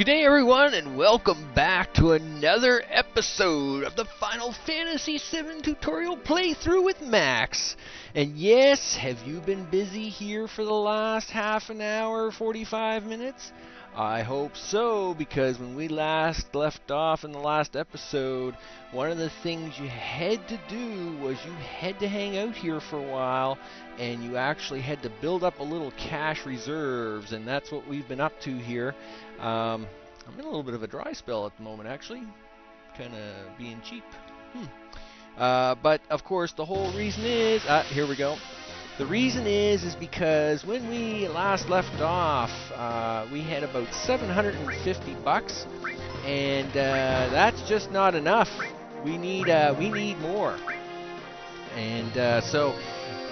Good day everyone and welcome back to another episode of the Final Fantasy VII tutorial playthrough with Max. And yes, have you been busy here for the last half an hour, 45 minutes? I hope so, because when we last left off in the last episode, one of the things you had to do was you had to hang out here for a while, and you actually had to build up a little cash reserves, and that's what we've been up to here. I'm in a little bit of a dry spell at the moment, actually, kind of being cheap. But of course, the whole reason is, here we go. The reason is because when we last left off, we had about 750 bucks, and that's just not enough. We need more. And so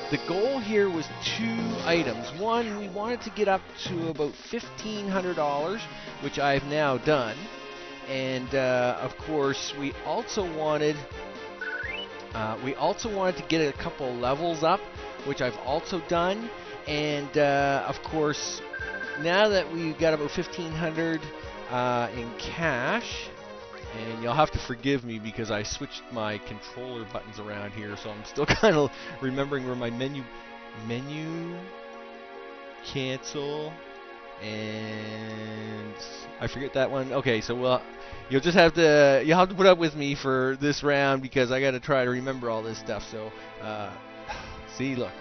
the goal here was two items. One, we wanted to get up to about $1,500, which I've now done, and of course we also wanted to get a couple levels up, which I've also done. And of course, now that we've got about 1,500 in cash, and you'll have to forgive me because I switched my controller buttons around here, so I'm still kind of remembering where my menu, cancel, and I forget that one. Okay, so you'll have to put up with me for this round because I got to try to remember all this stuff. So see, look,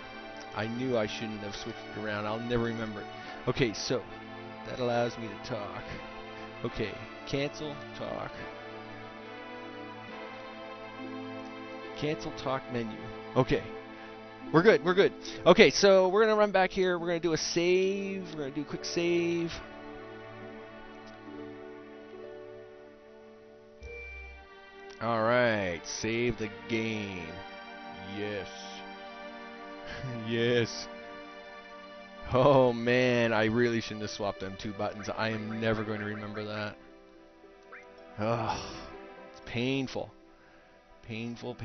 I knew I shouldn't have switched it around. I'll never remember it. Okay, so that allows me to talk. Okay, cancel, talk. Cancel, talk, menu. Okay, we're good. Okay, so we're going to run back here. We're going to do a save. We're going to do a quick save. Alright, save the game. Yes. Yes. Oh man, I really shouldn't have swapped them two buttons. I am never going to remember that. Oh, it's painful. Painful.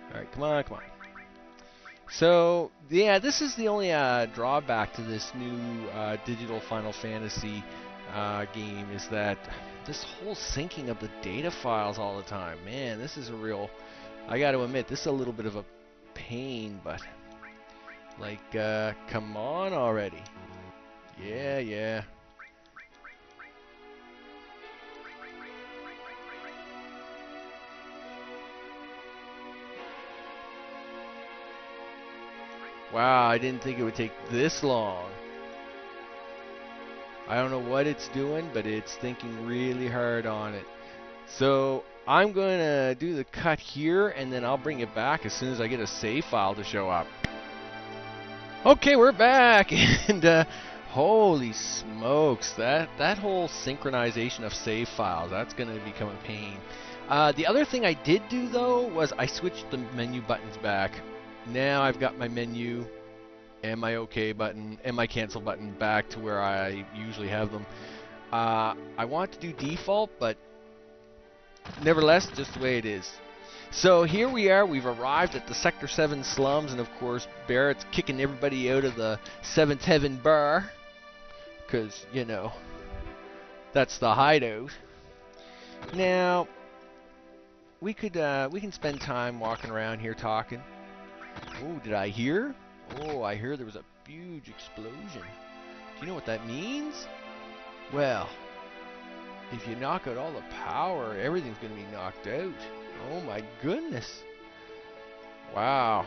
Alright, come on. So, yeah, this is the only drawback to this new digital Final Fantasy game, is that this whole syncing of the data files all the time. Man, this is a real, I got to admit, this is a little bit of a pain, but like, come on already. Yeah. Wow, I didn't think it would take this long. I don't know what it's doing, but it's thinking really hard on it. So I'm going to do the cut here, and then I'll bring it back as soon as I get a save file to show up. Okay, we're back, and holy smokes, that whole synchronization of save files, that's going to become a pain. The other thing I did do, though, was I switched the menu buttons back. Now I've got my menu and my OK button and my cancel button back to where I usually have them. I want to do default, but nevertheless, just the way it is. So here we are, we've arrived at the Sector 7 slums, and of course Barrett's kicking everybody out of the 7th Heaven bar, because, you know, that's the hideout. Now, we can spend time walking around here talking. Oh, did I hear? Oh, I hear there was a huge explosion. Do you know what that means? Well, if you knock out all the power, everything's going to be knocked out. Oh my goodness. Wow.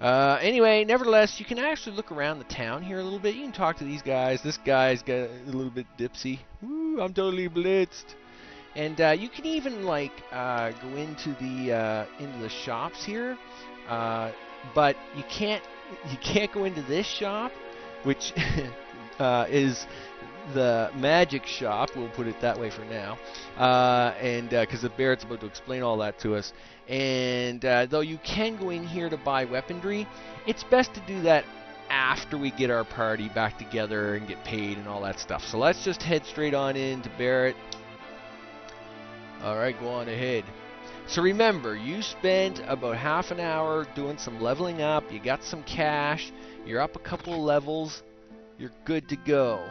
Anyway, nevertheless, you can actually look around the town here a little bit. You can talk to these guys. This guy's got a little bit dipsy. Woo, I'm totally blitzed. And you can even like go into the shops here, but you can't go into this shop, which is the magic shop. We'll put it that way for now, and because the Barrett's about to explain all that to us. And though you can go in here to buy weaponry, it's best to do that after we get our party back together and get paid and all that stuff. So let's just head straight on in to Barrett. Alright, go on ahead. So remember, you spent about half an hour doing some leveling up, you got some cash, you're up a couple levels, you're good to go.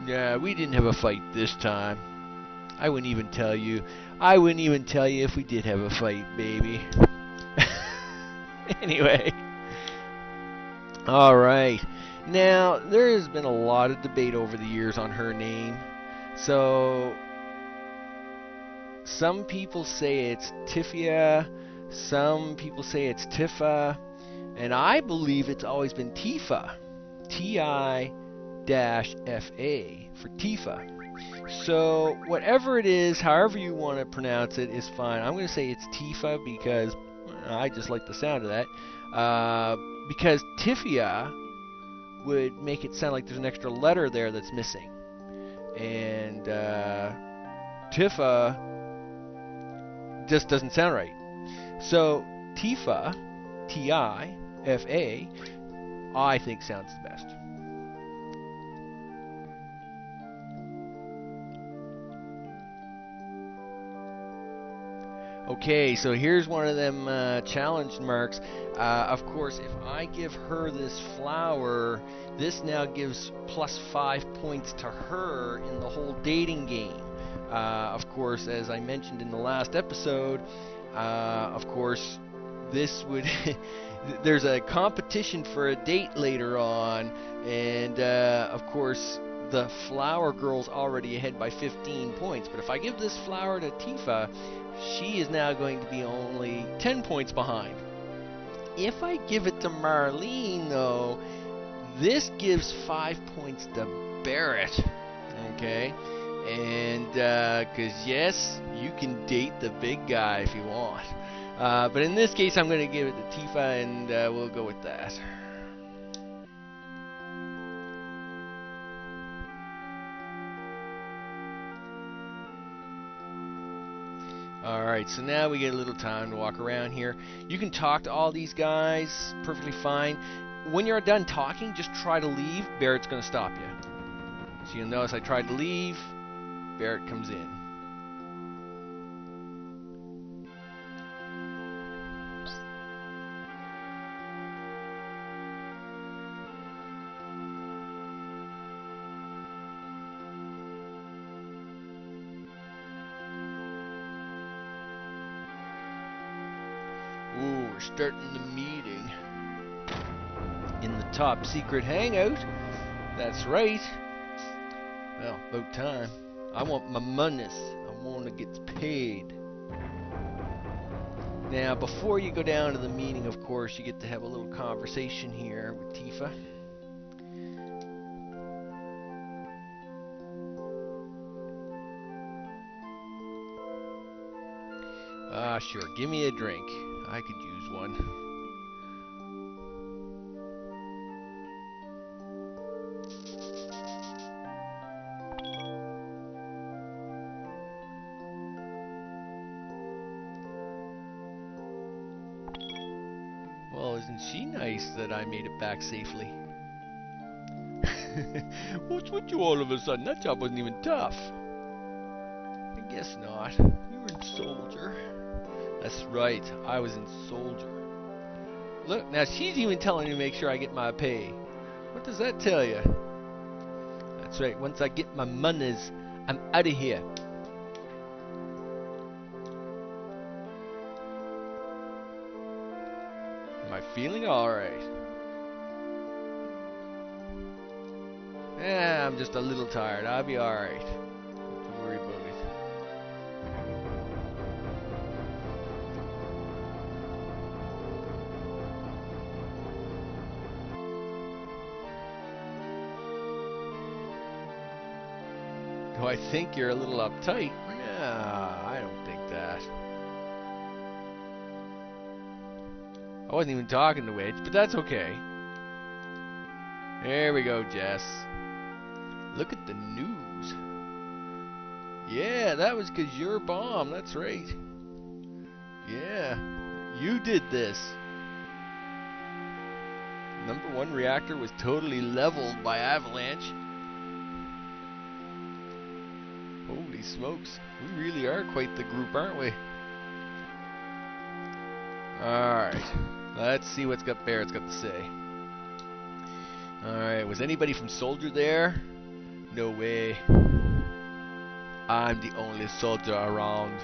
Yeah, we didn't have a fight this time. I wouldn't even tell you. I wouldn't even tell you if we did have a fight, baby. Anyway. Alright. Now, there has been a lot of debate over the years on her name. So, some people say it's Tifia, some people say it's Tifa, and I believe it's always been Tifa. T-I-F-A for Tifa. So, whatever it is, however you want to pronounce it, is fine. I'm going to say it's Tifa because I just like the sound of that. Because Tifia would make it sound like there's an extra letter there that's missing. And Tifa just doesn't sound right. So Tifa, T-I-F-A, I think sounds the best. Okay, so here's one of them challenge marks. Of course, if I give her this flower, this now gives plus 5 points to her in the whole dating game. Of course, as I mentioned in the last episode, of course, this would... there's a competition for a date later on, and of course, the flower girl's already ahead by 15 points. But if I give this flower to Tifa, she is now going to be only 10 points behind. If I give it to Marlene, though, this gives 5 points to Barrett. Okay? And, because yes, you can date the big guy if you want. But in this case, I'm going to give it to Tifa, and we'll go with that. Alright, so now we get a little time to walk around here. You can talk to all these guys perfectly fine. When you're done talking, just try to leave. Barrett's going to stop you. So you'll notice I tried to leave. Barrett comes in. Ooh, we're starting the meeting in the top secret hangout. That's right. Well, about time. I want my monies. I want to get paid. Now, before you go down to the meeting, of course, you get to have a little conversation here with Tifa. Sure. Give me a drink. I could use one. Well, isn't she nice that I made it back safely? What's with you all of a sudden? That job wasn't even tough. I guess not. You were in Soldier. That's right, I was in Soldier. Look, now she's even telling me to make sure I get my pay. What does that tell you? That's right, once I get my monies, I'm out of here. Am I feeling alright? Yeah, I'm just a little tired. I'll be alright. Don't worry about it. Do I think you're a little uptight? Nah, I don't think that. I wasn't even talking to Wedge, but that's okay. There we go, Jess. Look at the news. Yeah, that was 'cause you're a bomb, that's right. Yeah, you did this. #1 reactor was totally leveled by Avalanche. Holy smokes, we really are quite the group, aren't we? Alright, let's see what Barrett's got to say. Alright, was anybody from Soldier there? No way. I'm the only soldier around.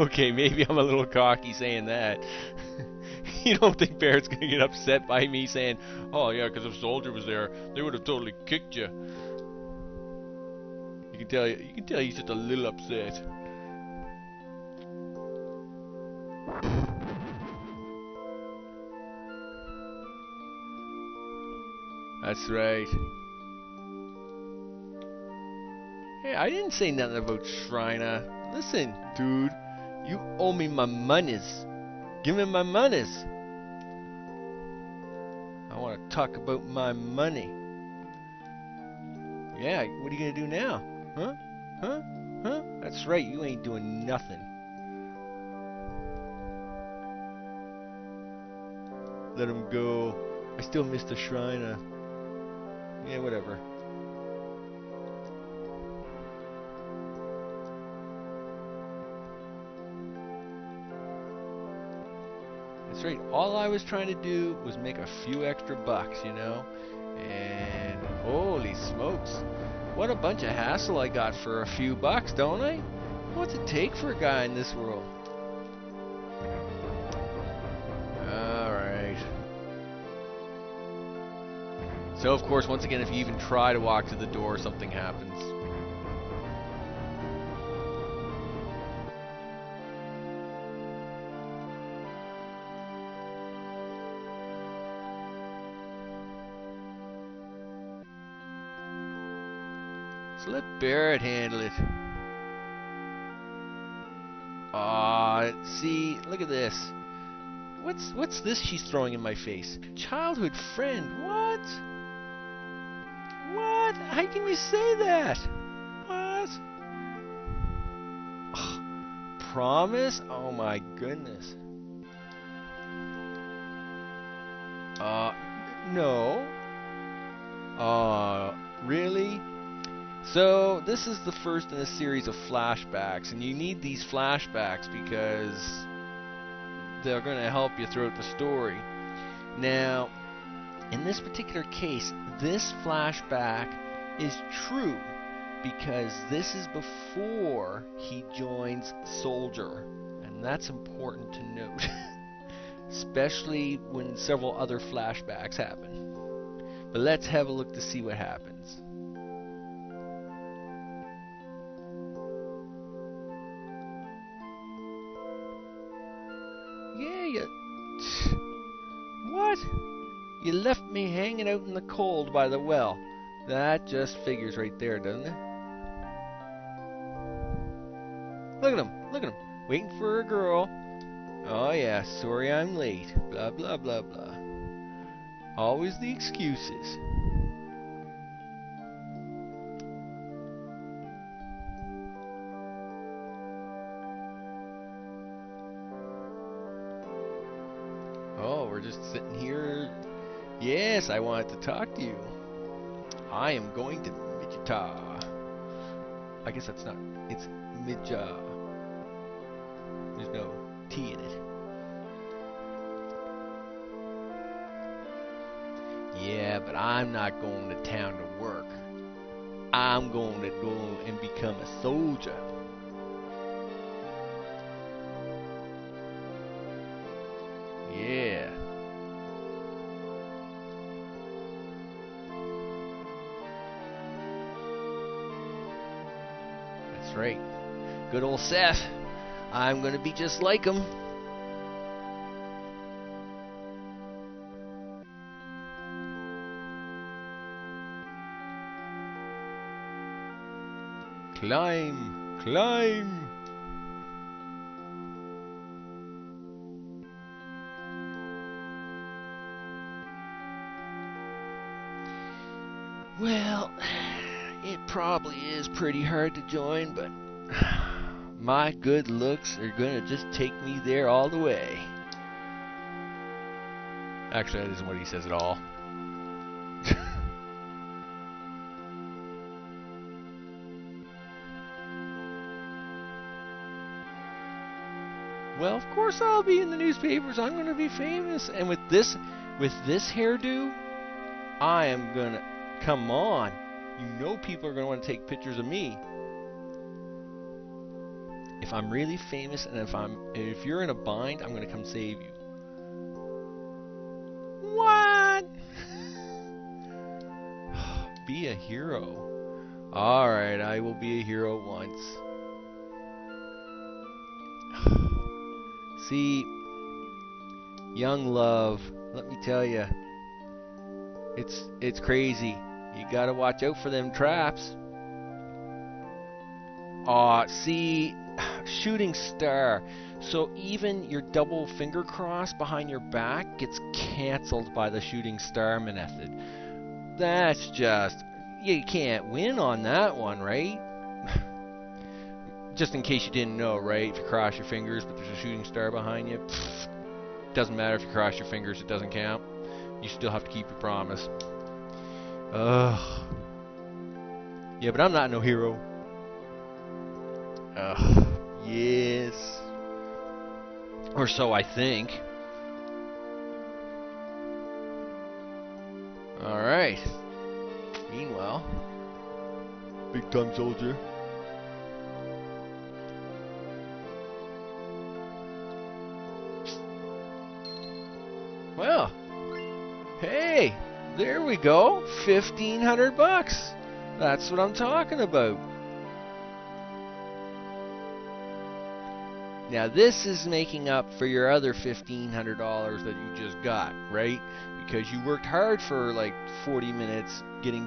Okay, maybe I'm a little cocky saying that. You don't think Barrett's gonna get upset by me saying, "Oh yeah, because if Soldier was there, they would have totally kicked you." You can tell he's just a little upset. That's right. Hey, I didn't say nothing about Shriner. Listen, dude, you owe me my monies. Give me my monies. I want to talk about my money. Yeah, what are you gonna do now? Huh? Huh? Huh? That's right, you ain't doing nothing. Let him go. I still miss the Shriner. Yeah, whatever. That's right. All I was trying to do was make a few extra bucks, you know? And holy smokes. What a bunch of hassle I got for a few bucks, don't I? What's it take for a guy in this world? Alright. So, of course, once again, if you even try to walk to the door, something happens. So let Barrett handle it. Aw, see, look at this. What's this she's throwing in my face? Childhood friend, what? What? How can you say that? What? Ugh, promise? Oh my goodness. No. Really? So, this is the first in a series of flashbacks, and you need these flashbacks because they're going to help you throughout the story. Now, in this particular case, this flashback is true because this is before he joins Soldier, and that's important to note, especially when several other flashbacks happen. But let's have a look to see what happens. Yeah, what? You left me hanging out in the cold by the well. That just figures right there, doesn't it? Look at him, waiting for a girl. Oh yeah, sorry I'm late. Blah, blah, blah, blah. Always the excuses. Oh, we're just sitting here. Yes, I wanted to talk to you. I am going to Midjata. I guess that's not. It's Midja. There's no T in it. Yeah, but I'm not going to town to work. I'm going to go and become a soldier. Yeah. That's right. Good old Seth. I'm going to be just like him. Climb, climb. Well, it probably is pretty hard to join, but my good looks are gonna just take me there all the way. Actually, that isn't what he says at all. Well, of course I'll be in the newspapers. I'm going to be famous. And with this hairdo, I am going to, come on. You know people are going to want to take pictures of me. If I'm really famous and if you're in a bind, I'm going to come save you. What? Be a hero. Alright, I will be a hero once. See, young love, let me tell you, it's crazy. You gotta watch out for them traps. Aw, see, shooting star. So even your double finger cross behind your back gets cancelled by the shooting star method. That's just, you can't win on that one, right? Just in case you didn't know, right? If you cross your fingers but there's a shooting star behind you, doesn't matter if you cross your fingers, it doesn't count. You still have to keep your promise. Ugh. Yeah, but I'm not no hero. Ugh. Yes. Or so I think. Alright. Meanwhile, big time soldier. Well, hey, there we go. 1,500 bucks. That's what I'm talking about. Now this is making up for your other $1,500 that you just got, right? Because you worked hard for like 40 minutes getting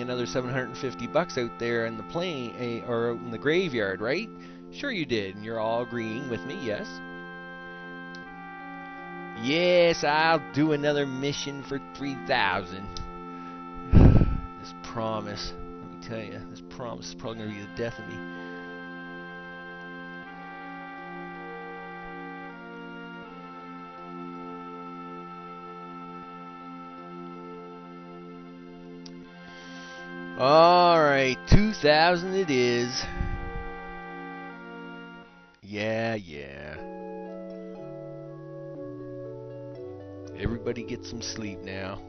another 750 bucks out there in the plane or in the graveyard, right? Sure you did, and you're all agreeing with me, yes? Yes, I'll do another mission for 3,000. This promise, let me tell you, this promise is probably going to be the death of me. Alright, 2,000 it is. Yeah. Everybody get some sleep now.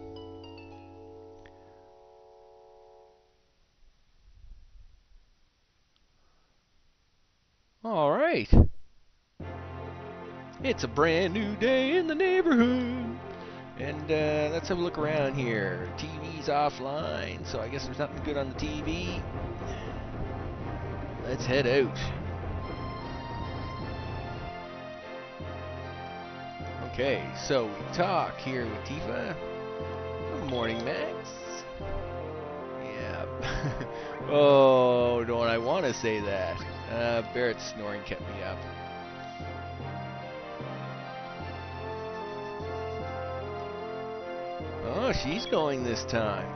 Alright. It's a brand new day in the neighborhood. And let's have a look around here. TV's offline, so I guess there's nothing good on the TV. Let's head out. Okay, so we talk here with Tifa. Good morning, Max. Yeah. Oh, don't I want to say that? Barrett's snoring kept me up. Oh, she's going this time.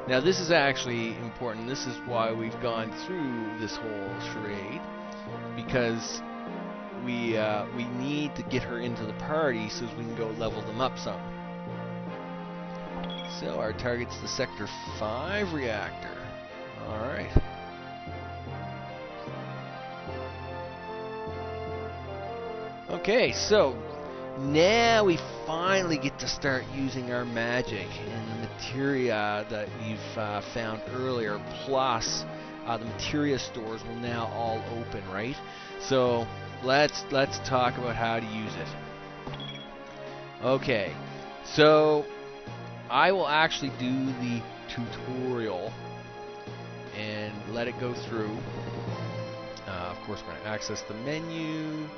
Now this is actually important. This is why we've gone through this whole charade, because we need to get her into the party so we can go level them up some. So our target's the Sector 5 reactor. Alright. Okay, so now we finally get to start using our magic and the materia that we've found earlier, plus the materia stores will now all open, right? So let's talk about how to use it. Okay, so I will actually do the tutorial and let it go through. Of course, we're going to access the menu.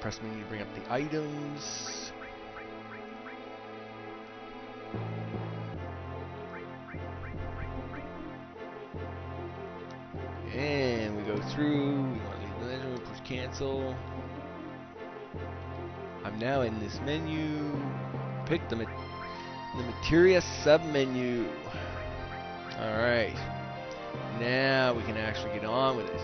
Press menu to bring up the items. And we go through. We want to leave the legend, push cancel. I'm now in this menu. Pick the materia sub-menu. Alright. Now we can actually get on with it.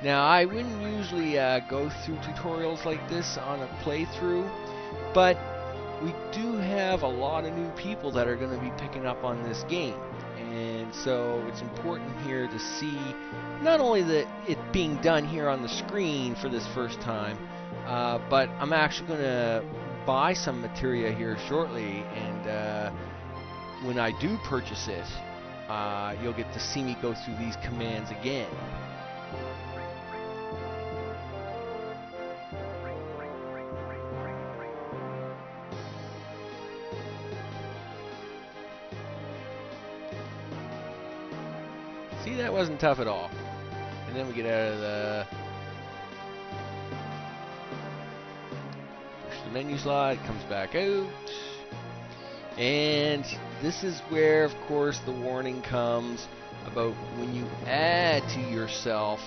Now, I wouldn't usually go through tutorials like this on a playthrough, but we do have a lot of new people that are going to be picking up on this game. And so it's important here to see not only it being done here on the screen for this first time, but I'm actually going to buy some materia here shortly, and when I do purchase it, you'll get to see me go through these commands again. See, that wasn't tough at all. And then we get out of the push the menu slide, comes back out. And this is where, of course, the warning comes about when you add to yourself,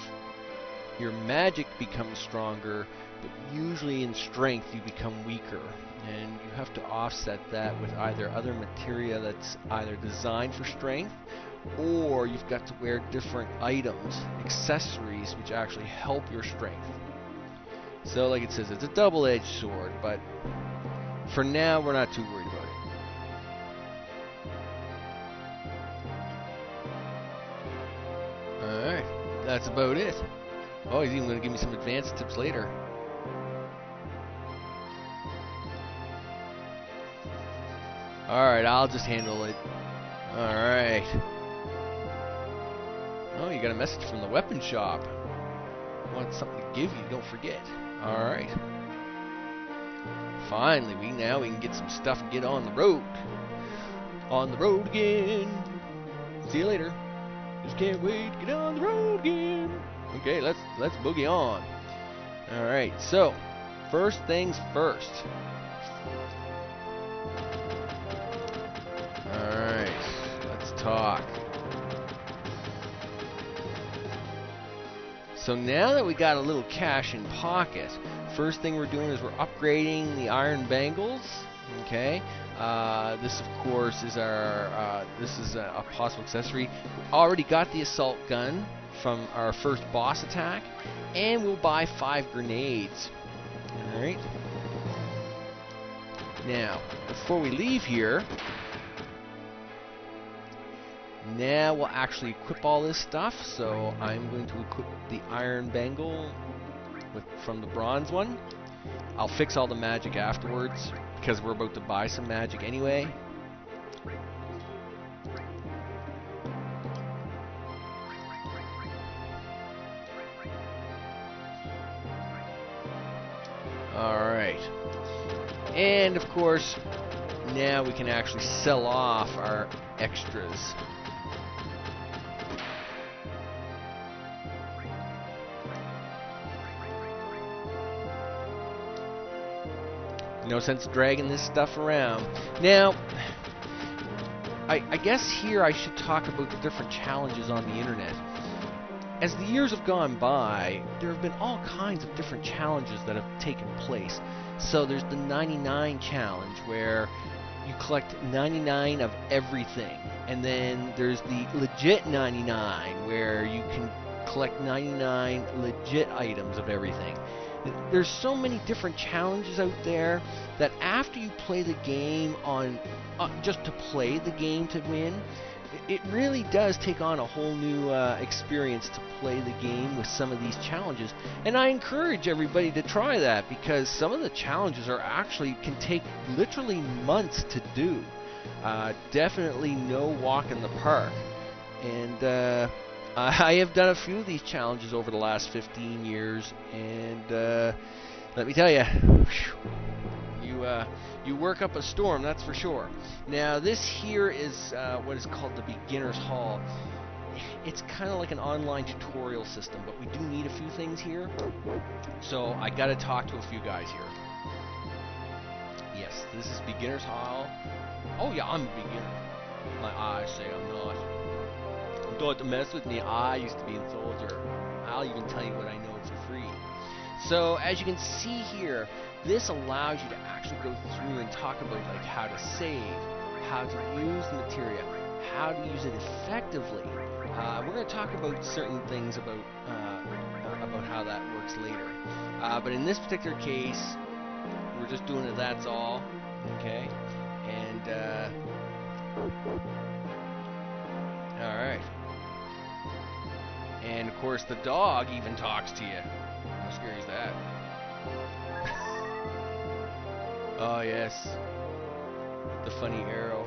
your magic becomes stronger, but usually in strength you become weaker. And you have to offset that with either other materia that's either designed for strength, or you've got to wear different items, accessories, which actually help your strength. So like it says, it's a double-edged sword, but for now we're not too worried about it. Alright, that's about it. Oh, he's even going to give me some advanced tips later. Alright, I'll just handle it. Alright. Oh, you got a message from the weapon shop. Want something to give you, don't forget. Alright. Finally, we can get some stuff and get on the road. On the road again. See you later. Just can't wait to get on the road again. Okay, let's boogie on. Alright, so first things first. Alright, let's talk. So now that we got a little cash in pocket, first thing we're doing is we're upgrading the iron bangles. Okay, this of course is our this is a possible accessory. We already got the assault gun from our first boss attack, and we'll buy 5 grenades. All right. Now, before we leave here, now we'll actually equip all this stuff. So I'm going to equip the iron bangle from the bronze one. I'll fix all the magic afterwards, because we're about to buy some magic anyway. Alright. And of course, now we can actually sell off our extras. No sense dragging this stuff around. Now, I guess here I should talk about the different challenges on the internet. As the years have gone by, there have been all kinds of different challenges that have taken place. So there's the 99 challenge, where you collect 99 of everything. And then there's the legit 99, where you can collect 99 legit items of everything. There's so many different challenges out there that after you play the game on just to play the game to win, it really does take on a whole new experience to play the game with some of these challenges. And I encourage everybody to try that, because some of the challenges are actually can take literally months to do. Definitely no walk in the park. And I have done a few of these challenges over the last 15 years, and let me tell you, you work up a storm, that's for sure. Now, this here is what is called the Beginner's Hall. It's kind of like an online tutorial system, but we do need a few things here. So I got to talk to a few guys here. Yes, this is Beginner's Hall. Oh yeah, I'm a beginner. My eyes say I'm not. Don't mess with me. I used to be a soldier. I'll even tell you what I know for free. So as you can see here, this allows you to actually go through and talk about like how to save, how to use the materia, how to use it effectively. We're going to talk about certain things about how that works later. But in this particular case, we're just doing it. That's all. Okay, and all right, and of course the dog even talks to you. How scary is that? Oh yes, the funny arrow.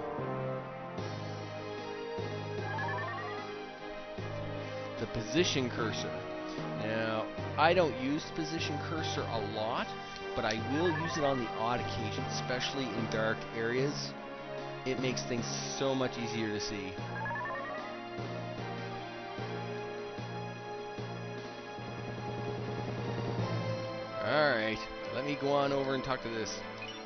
The position cursor. Now, I don't use the position cursor a lot, but I will use it on the odd occasion, especially in dark areas. It makes things so much easier to see. Alright, let me go on over and talk to this.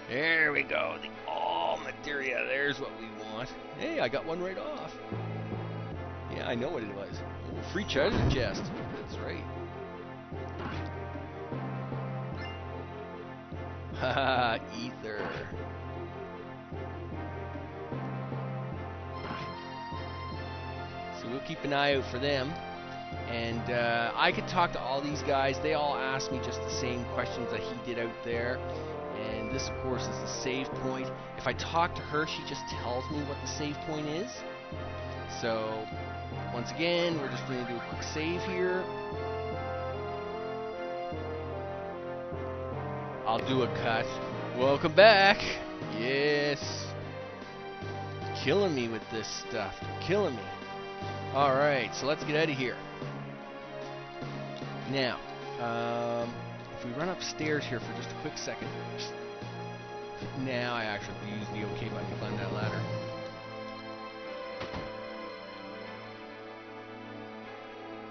There we go, the all materia, there's what we want. Hey, I got one right off. Yeah, I know what it was. Oh, free treasure chest. That's right. Haha, ether. So we'll keep an eye out for them. And I could talk to all these guys. They all ask me just the same questions that he did out there. And this, of course, is the save point. If I talk to her, she just tells me what the save point is. So, once again, we're just going to do a quick save here. I'll do a cut. Welcome back. Yes. Killing me with this stuff. Killing me. Alright, so let's get out of here. Now, if we run upstairs here for just a quick second. Now I actually have to use the OK button to climb that ladder.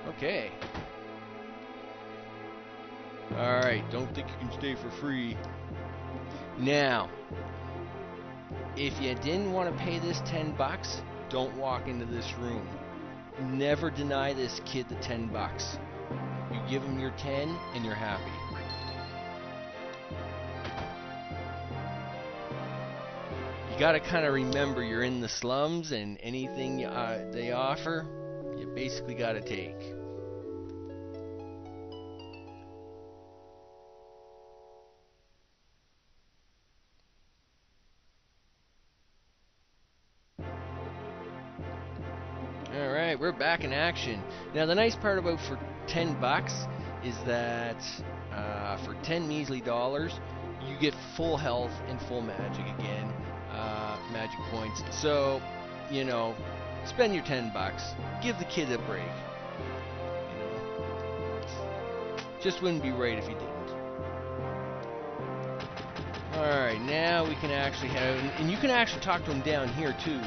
Okay. Alright, don't think you can stay for free. Now, if you didn't want to pay this 10 bucks, don't walk into this room. Never deny this kid the 10 bucks. You give him your 10 and you're happy. You gotta kind of remember you're in the slums and anything they offer, you basically gotta take. Alright, we're back in action. Now the nice part about for 10 bucks is that for 10 measly dollars, you get full health and full magic again. Magic points. So, you know, spend your 10 bucks. Give the kid a break. You know, just wouldn't be right if you didn't. Alright, now we can actually have, and you can actually talk to him down here too.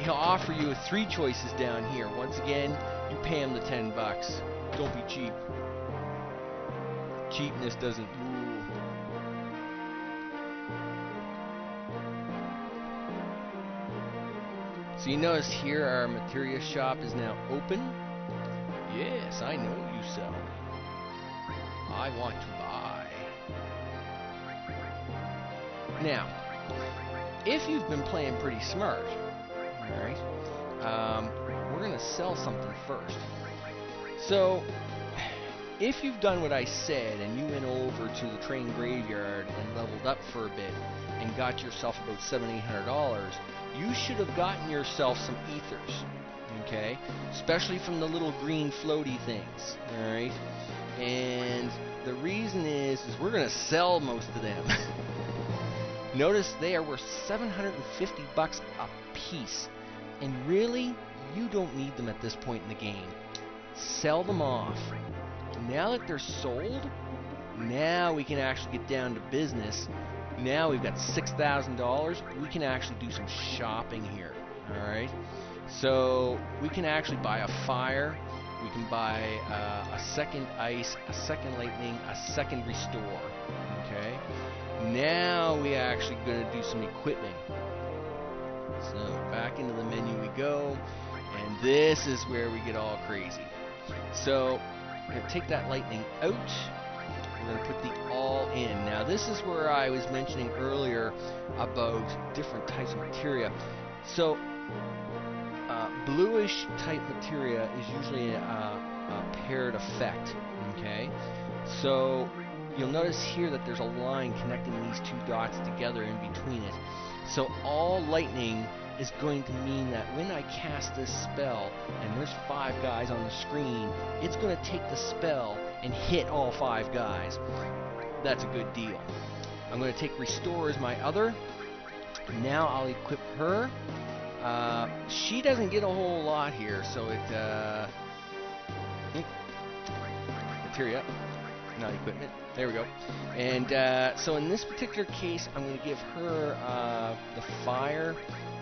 He'll offer you 3 choices down here. Once again, you pay him the 10 bucks. Don't be cheap. Cheapness doesn't rule. So you notice here our materia shop is now open. Yes, I know what you sell. I want to buy. Now, if you've been playing pretty smart, alright, we're going to sell something first. So, if you've done what I said and you went over to the train graveyard and leveled up for a bit and got yourself about $700-800, you should have gotten yourself some ethers, okay? Especially from the little green floaty things, alright? And the reason is we're going to sell most of them. Notice they are worth 750 bucks a piece. And really, you don't need them at this point in the game. Sell them off. Now that they're sold, now we can actually get down to business. Now we've got $6,000. We can actually do some shopping here. Alright? So we can actually buy a fire. We can buy a second ice, a second lightning, a second restore. Okay? Now we actually going to do some equipping. So back into the menu we go. And this is where we get all crazy. So we're going to take that lightning out. We're going to put the all in. Now this is where I was mentioning earlier about different types of materia. So bluish type materia is usually a paired effect. Okay, so you'll notice here that there's a line connecting these two dots together in between it. So all lightning is going to mean that when I cast this spell and there's 5 guys on the screen, it's going to take the spell and hit all 5 guys. That's a good deal. I'm going to take Restore as my other. Now I'll equip her. She doesn't get a whole lot here, so materia, not equipment. There we go. And so in this particular case, I'm going to give her the fire,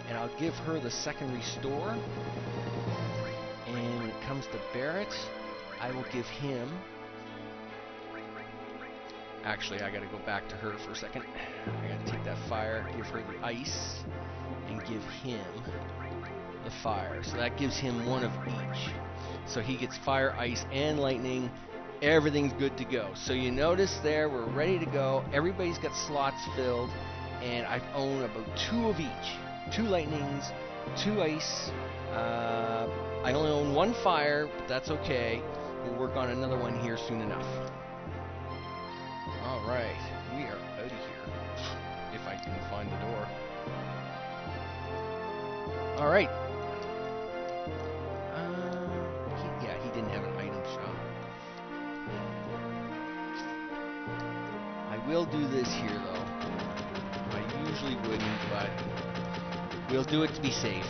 and I'll give her the second Restore. And when it comes to Barrett, I will give him... Actually, I got to go back to her for a second. I got to take that fire, give her the ice, and give him the fire. So that gives him 1 of each. So he gets fire, ice, and lightning. Everything's good to go. So you notice there, we're ready to go. Everybody's got slots filled, and I own about 2 of each. 2 lightnings, 2 ice. I only own 1 fire, but that's okay. We'll work on another one here soon enough. Alright, we are out of here. If I can find the door. Alright. Yeah, he didn't have an item shop. I will do this here, though. I usually wouldn't, but we'll do it to be safe.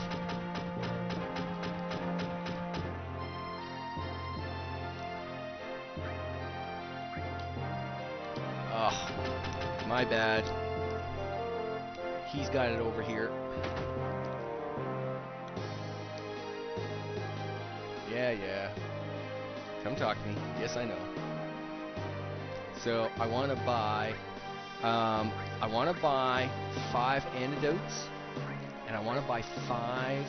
My bad. He's got it over here. Yeah. Come talk to me. Yes, I know. So I want to buy. I want to buy 5 antidotes, and I want to buy 5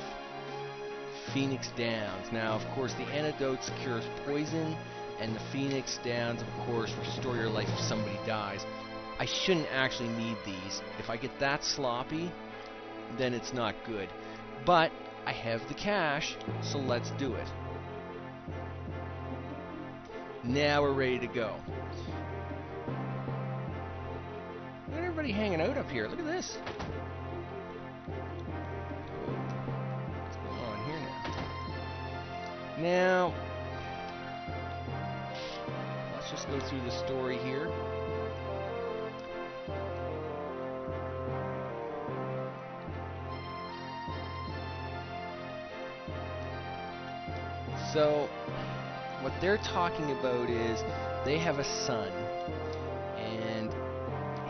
Phoenix Downs. Now, of course, the antidotes cures poison, and the Phoenix Downs, of course, restore your life if somebody dies. I shouldn't actually need these. If I get that sloppy, then it's not good. But I have the cash, so let's do it. Now we're ready to go. Look at everybody hanging out up here. Look at this. What's going on here now? Now, let's just go through the story here. So, what they're talking about is they have a son, and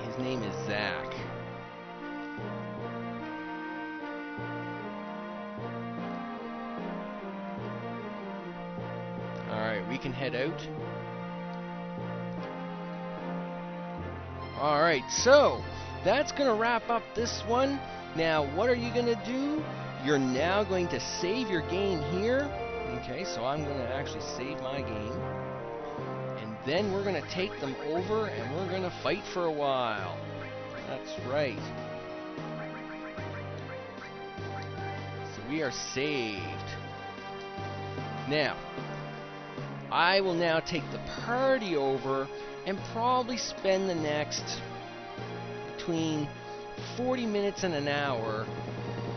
his name is Zach. Alright, we can head out. Alright, so that's going to wrap up this one. Now, what are you going to do? You're now going to save your game here. Okay, so I'm going to actually save my game. And then we're going to take them over and we're going to fight for a while. That's right. So we are saved. Now, I will now take the party over and probably spend the next between 40 minutes and an hour.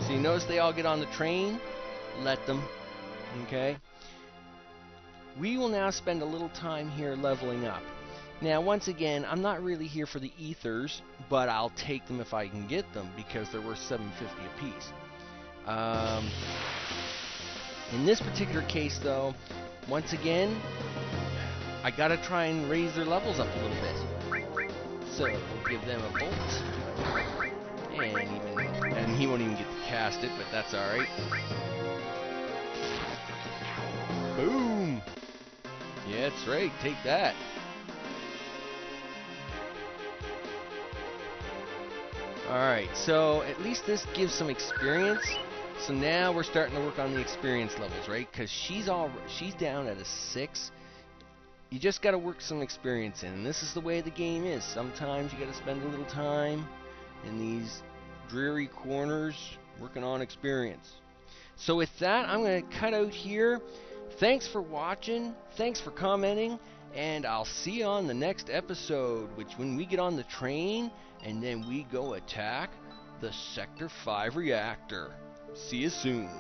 So you notice they all get on the train? Let them. Okay? We will now spend a little time here leveling up. Now, once again, I'm not really here for the ethers, but I'll take them if I can get them because they're worth $7.50 a piece. In this particular case, though, once again, I gotta try and raise their levels up a little bit. So, we'll give them a bolt. And he won't even get to cast it, but that's alright. Boom! Yeah, that's right. Take that. Alright, so at least this gives some experience. So now we're starting to work on the experience levels, right? Because she's down at a 6. You just got to work some experience in. And this is the way the game is. Sometimes you got to spend a little time in these dreary corners working on experience. So with that, I'm going to cut out here. Thanks for watching. Thanks for commenting. and I'll see you on the next episode, which when we get on the train and then we go attack the Sector 5 reactor. See you soon.